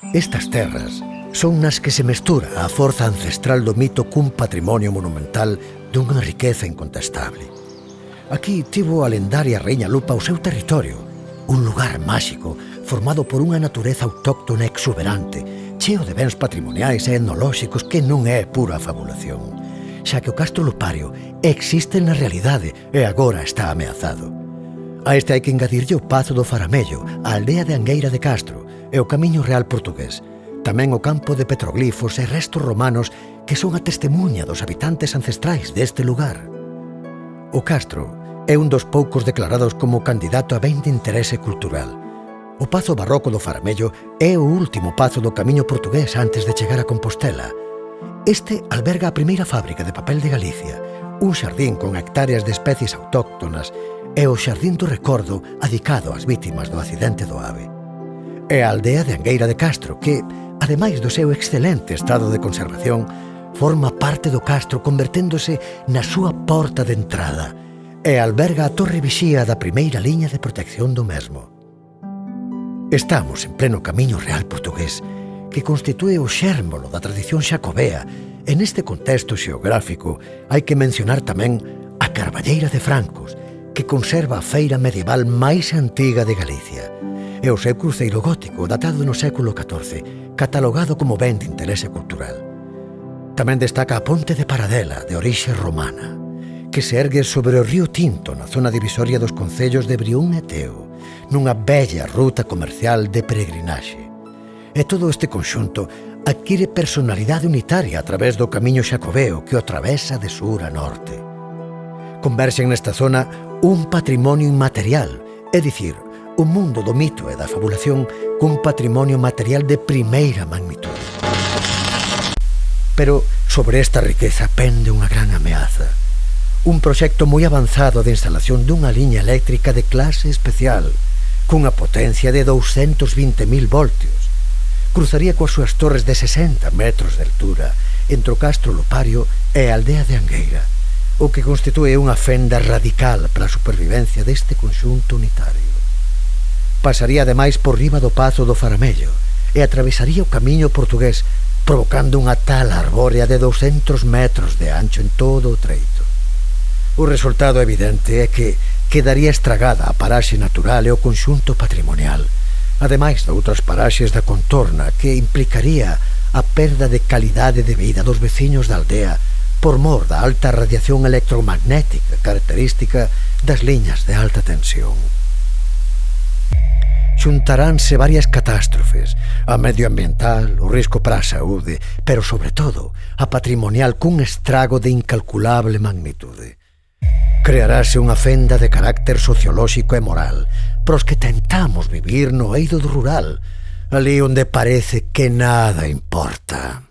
Estas terras son nas que se mestura a forza ancestral do mito cun patrimonio monumental dunha riqueza incontestable. Aquí tivo a lendaria Raíña Lupa o seu territorio, un lugar máxico formado por unha natureza autóctona exuberante, cheo de bens patrimoniais e etnolóxicos que non é pura fabulación, xa que o Castro Lupario existe na realidade e agora está ameazado. A este hai que engadirlle o Pazo do Faramello, a aldea de Angueira de Castro e o Camiño Real portugués, tamén o campo de petroglifos e restos romanos que son a testemunha dos habitantes ancestrais deste lugar. O Castro é un dos poucos declarados como candidato a ben de interese cultural. O Pazo Barroco do Faramello é o último pazo do Camiño portugués antes de chegar a Compostela. Este alberga a primeira fábrica de papel de Galicia, un xardín con hectáreas de especies autóctonas e o Xardín do Recordo adicado ás vítimas do accidente do AVE. É a aldea de Angueira de Castro que, ademais do seu excelente estado de conservación, forma parte do Castro converténdose na súa porta de entrada e alberga a torre vixía da primeira liña de protección do mesmo. Estamos en pleno Camiño Real portugués, que constitúe o xérmolo da tradición xacobea, e neste contexto xeográfico hai que mencionar tamén a Carballeira de Francos, que conserva a feira medieval máis antiga de Galicia, e o seu cruceiro gótico datado no século XIV, catalogado como ben de interese cultural. Tamén destaca a Ponte de Paradela, de orixe romana, que se ergue sobre o río Tinto na zona divisoria dos concellos de Brión e Teo, nunha bella ruta comercial de peregrinaxe. E todo este conxunto adquire personalidade unitaria a través do camiño xacobeo que o atravesa de sur a norte. Converxen nesta zona un patrimonio inmaterial, é dicir, o mundo do mito e da fabulación cun patrimonio material de primeira magnitude. Pero sobre esta riqueza pende unha gran ameaza. Un proxecto moi avanzado de instalación dunha liña eléctrica de clase especial, cunha potencia de 220.000 voltios. Cruzaría coas súas torres de 60 metros de altura entre o Castro Lupario e a aldea de Angueira, o que constitúe unha fenda radical para a supervivencia deste conxunto unitario. Pasaría ademais por riba do Pazo do Faramello e atravesaría o Camiño portugués, provocando unha tal arbórea de 200 metros de ancho en todo o treito. O resultado evidente é que quedaría estragada a paraxe natural e o conxunto patrimonial, ademais de outras paraxes da contorna que implicaría a perda de calidade de vida dos veciños da aldea por mor da alta radiación electromagnética característica das liñas de alta tensión. Xuntaránse varias catástrofes, a medioambiental, o risco para a saúde, pero sobre todo a patrimonial cun estrago de incalculable magnitude. Crearase unha fenda de carácter sociolóxico e moral pros que tentamos vivir no eido do rural, ali onde parece que nada importa.